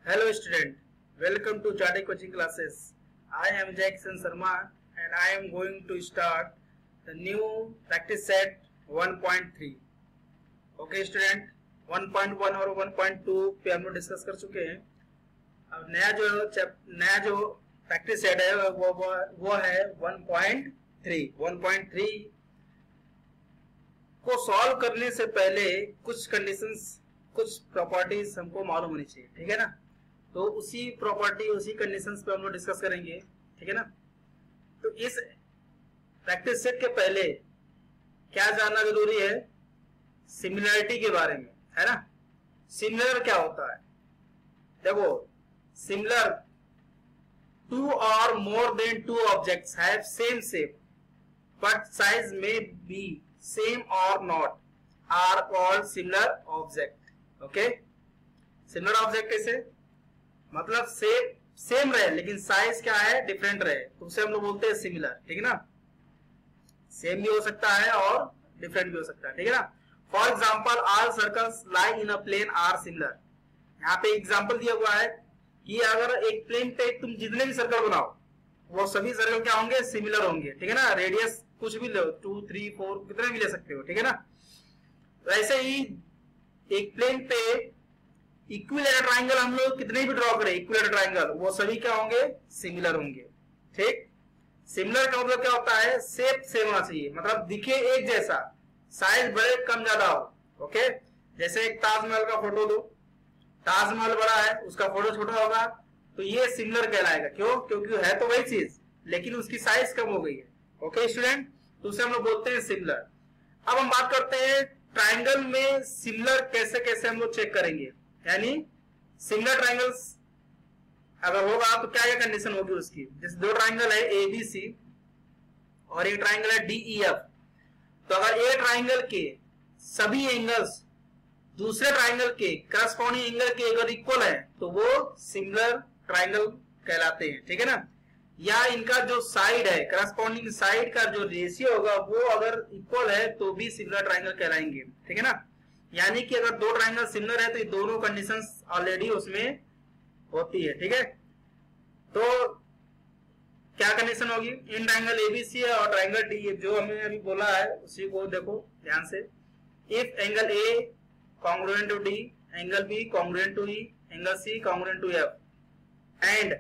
Hello student, welcome to Chartered Coaching Classes. I am Jackson Sharma and I am going to start the new practice set 1.3. Okay student, 1.1 और 1.2 पे हम लोग discuss कर चुके हैं. अब नया जो प्रैक्टिस सेट है वो है 1.3. 1.3 को सॉल्व करने से पहले कुछ कंडीशंस, कुछ प्रॉपर्टीज हमको मालूम होनी चाहिए, ठीक है ना. तो उसी प्रॉपर्टी, उसी कंडीशंस पे हम लोग डिस्कस करेंगे, ठीक है ना. तो इस प्रैक्टिस सेट के पहले क्या जानना जरूरी है? सिमिलरिटी के बारे में, है ना. सिमिलर क्या होता है? देखो, सिमिलर, टू और more than two objects have same shape but size may be same और not are called similar object. Okay, similar object कैसे? मतलब सेम रहे लेकिन साइज क्या है, डिफरेंट रहे, तो उसे हम लोग बोलते हैं सिमिलर, ठीक है ना. सेम भी हो सकता है और डिफरेंट भी हो सकता है, ठीक है ना. For example, all circles lie in a plane are similar. यहाँ पे एग्जाम्पल दिया हुआ है कि अगर एक प्लेन पे तुम जितने भी सर्कल बनाओ वो सभी सर्कल क्या होंगे, सिमिलर होंगे, ठीक है ना. रेडियस कुछ भी लो, 2, 3, 4 कितने भी ले सकते हो, ठीक है ना. वैसे ही एक प्लेन पे इक्विलेटरल ट्राइंगल हम लोग कितने भी ड्रॉ करें, इक्विलेटरल ट्राइंगल, वो सभी क्या होंगे, सिमिलर होंगे. ठीक, सिमिलर का मतलब क्या होता है? शेप सेम होना चाहिए, मतलब दिखे एक जैसा, साइज बड़े कम ज्यादा हो. ओके, जैसे एक ताजमहल का फोटो लो, ताजमहल बड़ा है, उसका फोटो छोटा होगा, तो ये सिमिलर कहलाएगा. क्यों? क्योंकि है तो वही चीज लेकिन उसकी साइज कम हो गई है. ओके स्टूडेंट, तो उसे हम लोग बोलते हैं सिमिलर. अब हम बात करते हैं ट्राइंगल में सिमिलर कैसे कैसे हम लोग चेक करेंगे. यानी सिमिलर ट्राइंगल्स अगर होगा तो क्या क्या कंडीशन होगी उसकी. जैसे दो ट्राइंगल है ABC और एक ट्राइंगल है DEF. तो अगर ए ट्राइंगल के सभी एंगल्स दूसरे ट्राइंगल के करस्पॉन्डिंग एंगल के अगर इक्वल है तो वो सिमिलर ट्राइंगल कहलाते हैं, ठीक है ना. या इनका जो साइड है, करस्पॉन्डिंग साइड का जो रेशियो होगा वो अगर इक्वल है तो भी सिमिलर ट्राइंगल कहलाएंगे, ठीक है ना. यानी कि अगर दो ट्राइंगल सिमिलर है तो ये दोनों कंडीशंस ऑलरेडी उसमें होती है, ठीक है. तो क्या कंडीशन होगी? इन ट्राइंगल ABC है और ट्राइंगल DEF जो हमने अभी बोला है उसी को देखो ध्यान से. If angle A congruent to D, angle B congruent to E, angle C congruent to F and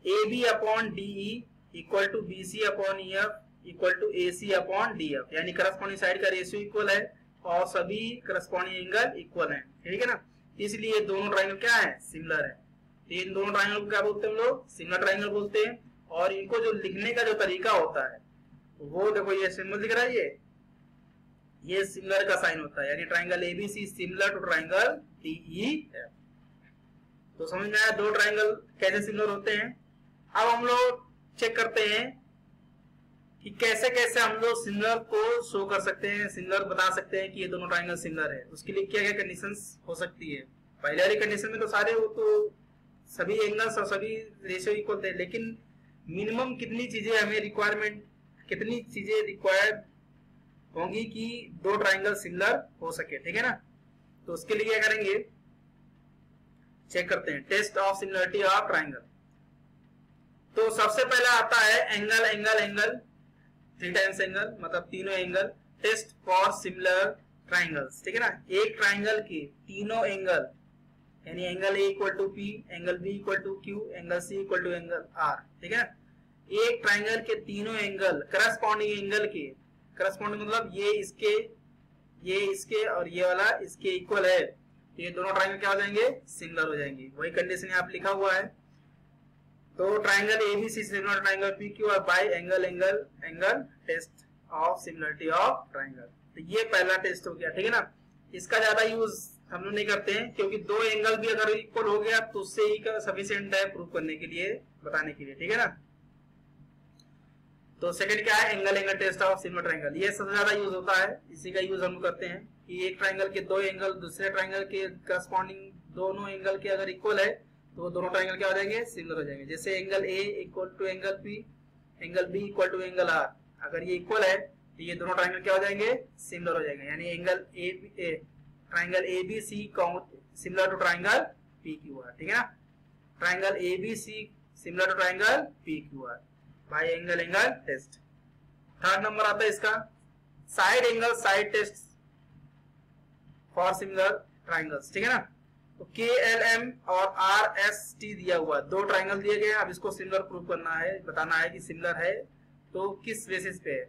AB upon DE equal to BC upon EF equal to AC upon DF. यानी करस्पॉन्डिंग साइड का ratio equal है और सभी corresponding angle equal है, ठीक है ना. इसलिए दोनों ट्राइंगल क्या है, सिमिलर है. इन दोनों ट्राइंगल को क्या बोलते हैं हम लोग? सिमिलर ट्राइंगल बोलते हैं. और इनको जो लिखने का जो तरीका होता है वो देखो, ये सिंबल दिख रहा है, ये सिमिलर का साइन होता है. यानी triangle ABC similar to triangle DEF. तो समझ में आया दो ट्राइंगल कैसे सिमिलर होते हैं. अब हम लोग चेक करते हैं कि कैसे कैसे हम लोग सिमिलर को शो कर सकते हैं, सिमिलर बता सकते हैं कि ये दोनों ट्राइंगल सिमिलर है. उसके लिए क्या क्या कंडीशंस हो सकती है. पहले वाली कंडीशन में तो सारे वो तो सभी एंगल्स और सभी रेशियो इक्वल थे, लेकिन मिनिमम कितनी चीजें हमें रिक्वायरमेंट, कितनी चीजें रिक्वायर्ड होंगी कि दो ट्राइंगल सिमिलर हो सके, ठीक है ना. तो उसके लिए क्या करेंगे, चेक करते हैं test of similarity of triangle. तो सबसे पहला आता है angle angle angle, 3 times angle, मतलब तीनों angle. Test for similar triangles, ठीक है ना. एक ट्राइंगल के तीनों एंगल, यानी angle A equal to P, angle B equal to Q, angle C equal to angle R, ठीक है ना. एक ट्राइंगल के तीनों एंगल करस्पॉन्डिंग एंगल के, करस्पॉन्डिंग मतलब ये इसके और ये वाला इसके इक्वल है, तो ये दोनों ट्राइंगल क्या हो जाएंगे, सिमिलर हो जाएंगे. वही कंडीशन यहाँ पे लिखा हुआ है. तो triangle ABC similar triangle PQ और by angle angle angle test of similarity of triangle. तो ये पहला टेस्ट हो गया, ठीक है ना. इसका ज्यादा यूज हम लोग नहीं करते हैं क्योंकि दो एंगल भी अगर इक्वल हो गया तो उससे ही सफिशिएंट है प्रूव करने के लिए, बताने के लिए, ठीक है ना. तो सेकंड क्या है, angle angle test of similar triangle. ये सबसे ज्यादा यूज होता है, इसी का यूज हम करते हैं कि एक ट्राइंगल के दो एंगल दूसरे ट्राइंगल के करस्पॉन्डिंग दोनों एंगल के अगर इक्वल है तो दोनों ट्राइंगल क्या हो जाएंगे, सिमिलर हो जाएंगे. जैसे angle A equal to angle P, angle B equal to angle R. अगर ये इक्वल है तो ये दोनों ट्राइंगल क्या हो जाएंगे, सिमिलर हो जाएंगे. यानी angle triangle ABC similar to triangle P Q R, ठीक है ना। Triangle A B C similar to triangle P Q R by angle test. Third number आता है इसका side angle side test for similar triangles, ठीक है ना। तो के एल एम और आर एस टी दिया हुआ, दो ट्राइंगल दिए गए हैं। अब इसको सिमिलर प्रूव करना है, बताना है कि सिमिलर है तो किस बेसिस पे है,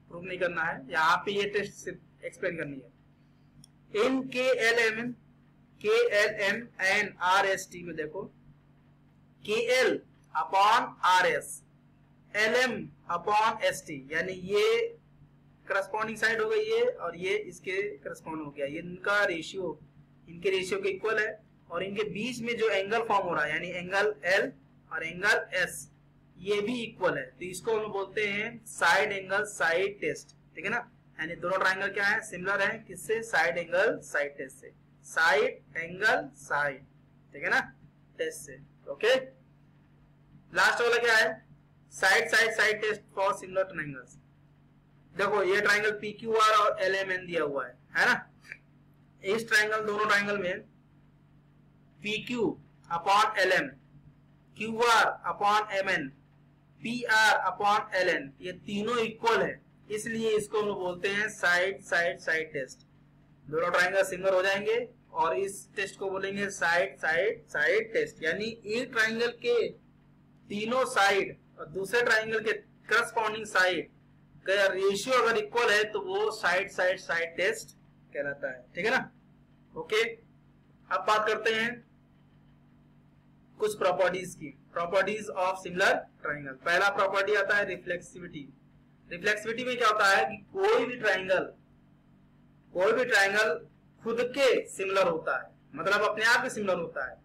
प्रूव नहीं करना है, यहाँ पे ये टेस्ट एक्सप्लेन करनी है। इन K L M and R S T में देखो K L upon R S, L M upon S T, यानी ये करस्पॉन्डिंग साइड हो गई है और ये इसके करस्पॉन्ड हो गया, ये इनका रेशियो इनके रेशियो के इक्वल है। और इनके बीच में जो एंगल फॉर्म हो रहा है यानी एंगल एल और एंगल एस ये भी इक्वल है, तो इसको हम बोलते हैं साइड एंगल साइड टेस्ट, ठीक है ना। यानी दोनों ट्राइंगल क्या है, सिमिलर है, किससे, साइड एंगल साइड टेस्ट से, साइड एंगल साइड, ठीक है ना, टेस्ट से। ओके, लास्ट वाला क्या है, side side side test for similar triangles. देखो ये ट्राइंगल पी क्यू आर और एल एम एन दिया हुआ है ना। इस ट्राइंगल दोनों ट्राइंगल में P Q upon L M, Q R upon M N, P R upon L N, ये तीनों इक्वल है, इसलिए इसको हम बोलते हैं साइड साइड साइड टेस्ट। दोनों ट्राइंगल सिमिलर हो जाएंगे और इस टेस्ट को बोलेंगे साइड साइड साइड टेस्ट। यानी एक ट्राइंगल के तीनों साइड और दूसरे ट्राइंगल के करस्पॉन्डिंग साइड का रेशियो अगर इक्वल है तो वो साइड साइड साइड टेस्ट कहलाता है, ठीक है ना। ओके, अब बात करते हैं कुछ प्रॉपर्टीज की, प्रॉपर्टीज ऑफ सिमिलर ट्राइंगल। पहला प्रॉपर्टी आता है रिफ्लेक्सिविटी। रिफ्लेक्सिविटी में क्या होता है कि कोई भी ट्राइंगल खुद के सिमिलर होता है, मतलब अपने आप के सिमिलर होता है,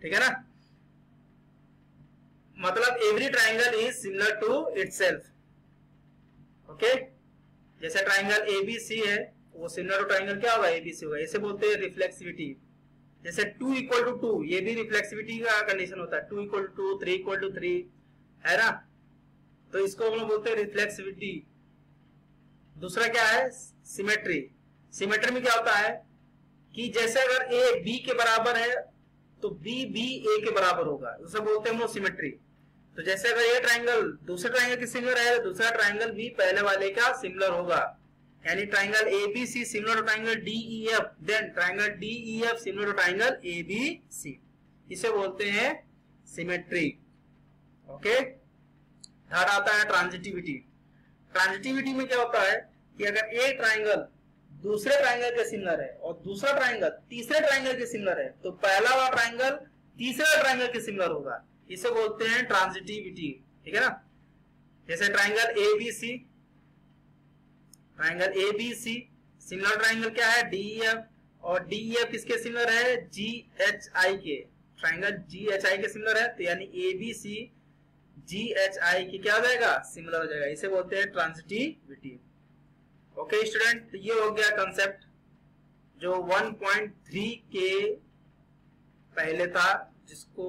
ठीक है ना। मतलब every triangle is similar to itself. Okay, जैसे ट्राइंगल एबीसी है वो सिमिलर टू ट्राइंगल क्या होगा, एबीसी होगा, इसे बोलते हैं रिफ्लेक्सिविटी। जैसे 2 इक्वल टू 2 ये भी रिफ्लेक्सिविटी का कंडीशन होता है, 2 इक्वल टू 2, 3 इक्वल टू 3, है ना, तो इसको हम लोग बोलते हैं रिफ्लेक्सिविटी। दूसरा क्या है, सिमेट्री। सिमेट्री में क्या होता है कि जैसे अगर ए बी के बराबर है तो बी बी ए के बराबर होगा, उसे बोलते हैं हम लोग सिमेट्री। तो जैसे अगर ये ट्राइंगल दूसरे ट्राइंगल के सिमिलर है तो दूसरा ट्राइंगल भी पहले वाले का सिमिलर होगा। यानी triangle ABC similar to triangle DEF, then triangle DEF similar to triangle ABC, इसे बोलते हैं सिमेट्री। ओके, थर्ड आता है ट्रांजिटिविटी। ट्रांजिटिविटी में क्या होता है कि अगर एक ट्राइंगल दूसरे ट्राइंगल के सिमिलर है और दूसरा ट्राइंगल तीसरे ट्राइंगल के सिमिलर है तो पहला वाला ट्राइंगल तीसरे ट्राइंगल के सिमिलर होगा, इसे बोलते हैं ट्रांजिटिविटी, ठीक है ना। जैसे triangle ABC, triangle ABC similar triangle क्या है, डीईएफ, और डीईएफ किसके सिमिलर है, जीएचआई के, ट्राइंगल जीएचआई के सिमिलर है, तो यानी एबीसी जीएचआई की क्या हो जाएगा, सिमिलर हो जाएगा, इसे बोलते हैं ट्रांजिटिविटी। ओके स्टूडेंट, ये हो गया कंसेप्ट जो 1.3 के पहले था, जिसको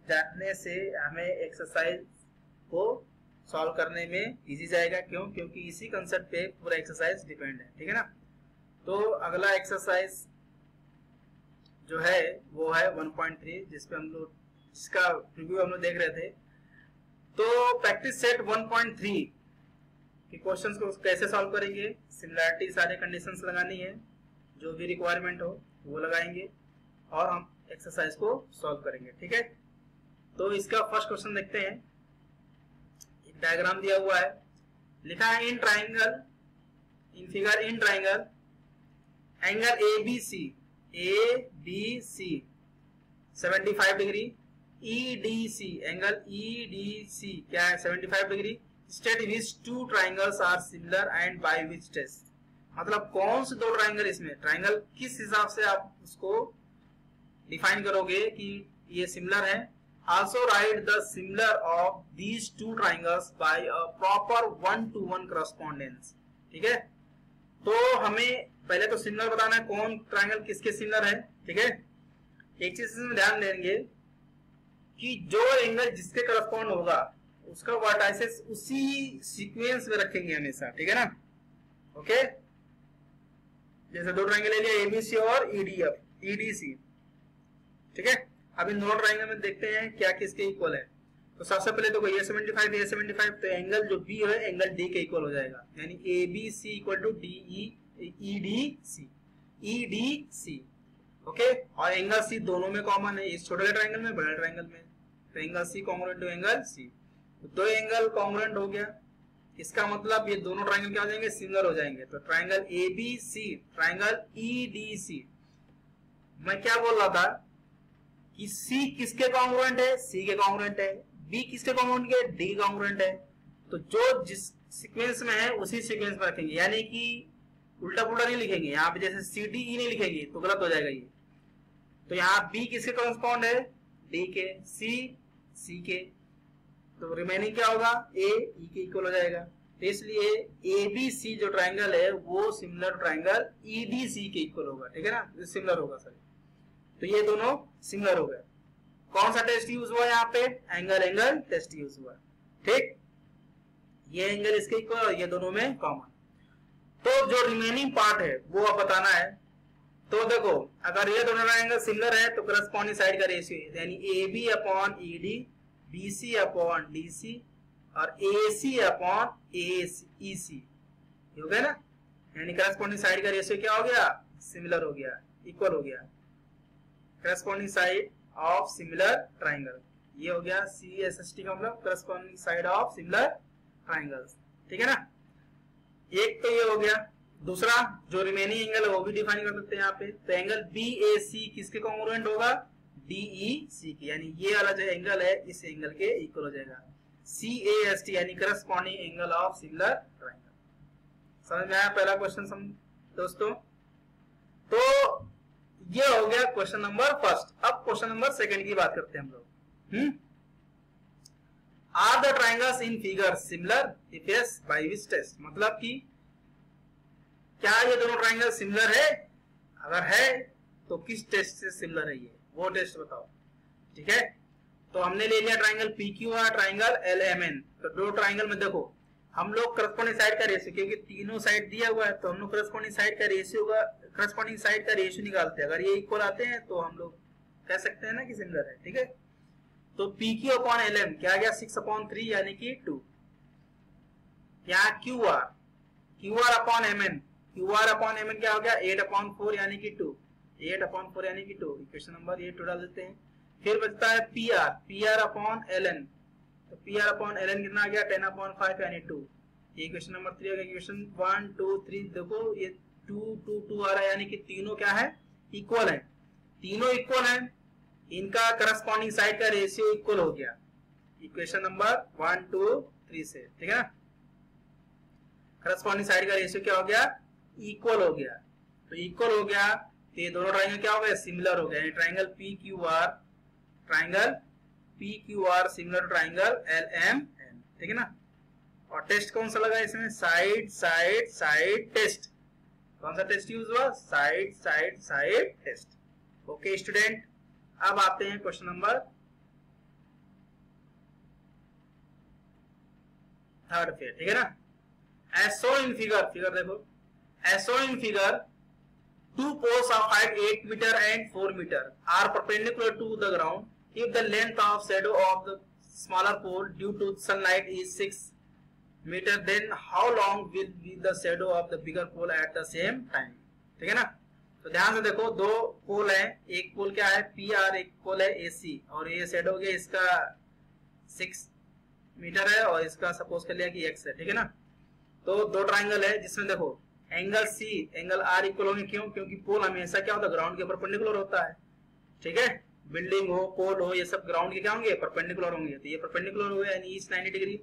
जानने से हमें एक्सरसाइज को सॉल्व करने में इजी जाएगा। क्यों, क्योंकि इसी कंसेप्ट पे पूरा एक्सरसाइज डिपेंड है, ठीक है ना। तो अगला एक्सरसाइज जो है वो है 1.3, जिसपे हम लोग जिसका रिव्यू हम लोग देख रहे थे। तो प्रैक्टिस सेट 1.3 के क्वेश्चंस को कैसे सॉल्व करेंगे, सिमिलैरिटी सारे कंडीशंस लगानी है, जो भी रिक्वायरमेंट हो वो लगाएंगे और हम एक्सरसाइज को सॉल्व करेंगे, ठीक है। तो इसका फर्स्ट क्वेश्चन देखते हैं। एक डायग्राम दिया हुआ है, लिखा है in triangle, in figure in triangle angle ABC 75 degree, EDC angle EDC क्या है 75 degree, state which two triangles are similar and by which test. मतलब कौन से दो ट्राइंगल, इसमें ट्राइंगल किस हिसाब से आप उसको डिफाइन करोगे कि ये सिमिलर है। Also write the similar of these two triangles by a proper 1-to-1 correspondence, ठीक है। तो हमें पहले तो सिमिलर बताना है, कौन ट्राइंगल किसके सिमिलर है, ठीक है। एक चीज इसमें ध्यान देंगे कि जो एंगल जिसके करस्पॉन्ड होगा उसका वर्टाइसेस उसी सीक्वेंस में रखेंगे हमेशा, ठीक है ना। ओके, जैसे दो ट्राइंगल ले लिया एबीसी और ईडीएफ ईडीसी, ठीक है। अब इन दोनों ट्राइंगल में देखते हैं क्या किसके इक्वल है। तो सबसे पहले तो ये 75 ये 75, तो एंगल जो बी है एंगल डी के इक्वल हो जाएगा, यानी A B C equal to D E D C. Okay, और एंगल सी दोनों में कॉमन है, इस छोटे ट्राइंगल में बड़े ट्राइंगल में, तो angle C congruent to angle C, तो दो एंगल कॉन्ग्रुएंट हो गया। इसका मतलब ये दोनों ट्राइंगल क्या हो जाएंगे, सिमिलर हो जाएंगे। तो triangle A B C, triangle E D C. मैं क्या बोल रहा था कि सी किसके कॉन्ग्रुएंट है, सी के कॉन्ग्रुएंट है, बी किसके कॉन्ग्रुएंट है, डी कॉन्ग्रुएंट है। तो जो जिस सीक्वेंस में है उसी सीक्वेंस में रखेंगे, यानी कि उल्टा पुल्टा नहीं लिखेंगे। यहाँ पे जैसे सी डी ई नहीं लिखेंगे तो गलत हो जाएगा ये। तो यहाँ बी किसके कॉरेस्पॉन्ड है, डी के, सी के, तो रिमेनिंग क्या होगा, ए ई के इक्वल हो जाएगा। तो इसलिए ए बी सी जो ट्राइंगल है वो similar triangle E D C के इक्वल होगा, ठीक है ना, सिमिलर होगा सर। तो ये दोनों सिमिलर हो गए। कौन सा टेस्ट यूज हुआ यहाँ पे, एंगल टेस्ट यूज हुआ, ठीक। ये एंगल इसके इक्वल और ये दोनों में कॉमन। तो जो रिमेनिंग पार्ट है वो अब बताना है। तो देखो, अगर ये दोनों एंगल सिमिलर है तो करस्पॉन्डिंग साइड का रेशियो, यानी A B upon E D, B C upon D C और ए सी अपॉन ई सी, हो गया ना। यानी करस्पॉन्डिंग साइड का रेशियो क्या हो गया, सिमिलर हो गया, इक्वल हो गया। Corresponding side of similar triangle, ये हो गया CSST का मतलब corresponding side of similar triangles, ठीक है ना। एक तो ये हो गया। दूसरा जो रिमेनिंग एंगल है वो भी डिफाइन कर सकते हैं यहाँ पे। तो एंगल BAC किसके कॉन्ग्रुएंट होगा, DEC के, यानी ये वाला जो एंगल है इस एंगल के इक्वल हो जाएगा। CAST यानी corresponding angle of similar triangle. समझ में आया पहला क्वेश्चन दोस्तों। तो ये हो गया क्वेश्चन नंबर फर्स्ट। अब क्वेश्चन नंबर सेकंड की बात करते हैं हम लोग। Are the triangles in figure similar, if yes by which test, मतलब कि क्या ये दोनों ट्राइंगल सिमिलर है, अगर है तो किस टेस्ट से सिमिलर है ये, वो टेस्ट बताओ, ठीक है। तो हमने ले लिया ट्राइंगल PQR, ट्राइंगल LMN। तो दो ट्राइंगल में देखो हम लोग करस्पॉन्डिंग साइड का रेशियो, क्योंकि तीनों साइड दिया हुआ है तो हम लोग करस्पॉन्डिंग साइड का रेशियो निकालते हैं। अगर ये इक्वल आते हैं तो हम लोग कह सकते हैं ना कि सिमिलर है, ठीक है। तो PQ अपॉन LM क्या आ गया, 6/3 यानी कि 2। यहाँ QR upon MN, QR upon MN क्या हो गया, 8/4 यानी कि 2, 8/4 यानी कि 2। इक्वेशन नंबर ये 2 डाल देते हैं। फिर बचता है PR अपॉन LN, तो PR अपॉन LN कितना आ गया, 10/5 यानी 2। ये इक्वेशन नंबर 3 हो गया। इक्वेशन 1 2 3 देखो ये 2 2 2 आ रहा है, यानी कि तीनों क्या है, इक्वल है। तीनों इक्वल है, इनका करस्पॉन्डिंग साइड का रेशियो इक्वल हो गया इक्वेशन नंबर 1 2 3 से, ठीक है ना। करस्पॉन्डिंग साइड का रेशियो क्या हो गया, इक्वल हो गया। तो इक्वल हो गया तो ये दोनों ट्राइंगल क्या हो गए, सिमिलर हो गए। Triangle PQR similar triangle LMN, ठीक है ना। और टेस्ट कौन सा लगा इसमें, साइड टेस्ट। कौन सा टेस्ट यूज हुआ, साइड टेस्ट। ओके स्टूडेंट, अब आते हैं क्वेश्चन नंबर थर्ड पे, ठीक है ना। एज शोन इन फिगर देखो, as shown in figure two poles of height 8 meter and 4 meter are perpendicular to the ground. If the length of shadow of the smaller pole due to sunlight is 6 meter, then how long will be the shadow of the bigger pole at the same time? ठीक है ना। तो ध्यान से देखो, दो पोल है, एक पोल क्या है PR, एक पोल है AC, और ये शेडो हो गया इसका 6 मीटर है और इसका सपोज कर लिया कि X है, ठीक है ना। तो दो ट्राइंगल है जिसमें देखो angle C angle R equal होंगे, क्यों, क्योंकि पोल हमेशा क्या होता है, ग्राउंड के परपेंडिकुलर होता है, ठीक है। बिल्डिंग हो, पोल हो, ये सब ग्राउंड के क्या होंगे, परपेंडिकुलर होंगे। तो ये परपेंडिकुलर हुए यानी ईस्ट 90 डिग्री,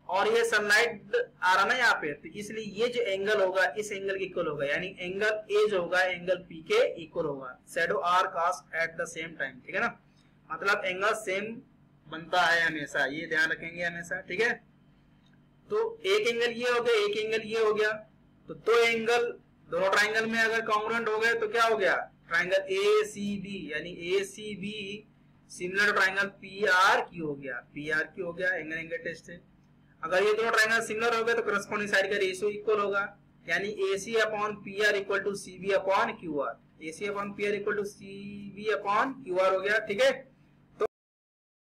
और ये सनलाइट आ रहा ना यहाँ पे, तो इसलिए ये जो एंगल होगा इस एंगल के इक्वल होगा, यानी एंगल A जो होगा एंगल P के इक्वल होगा। Shadow R cast at the same time, ठीक है ना। मतलब एंगल सेम बनता है हमेशा, ये ध्यान रखेंगे हमेशा, ठीक है। तो एक एंगल ये हो गया, एक एंगल ये हो गया। तो दो एंगल दोनों ट्राइंगल में अगर कॉन्ग्रुएंट हो गए तो क्या हो गया, ट्राइंगल ACB यानी ACB सिमिलर ट्राइंगल PRQ हो गया, PRQ हो गया। एंगल टेस्ट है। अगर ये दोनों ट्राइंगल सिमिलर हो गए तो करस्पॉन्डिंग साइड का रेशियो इक्वल होगा, यानी AC upon PR equal to CB upon QR, AC upon PR equal to CB upon QR हो गया, ठीक है।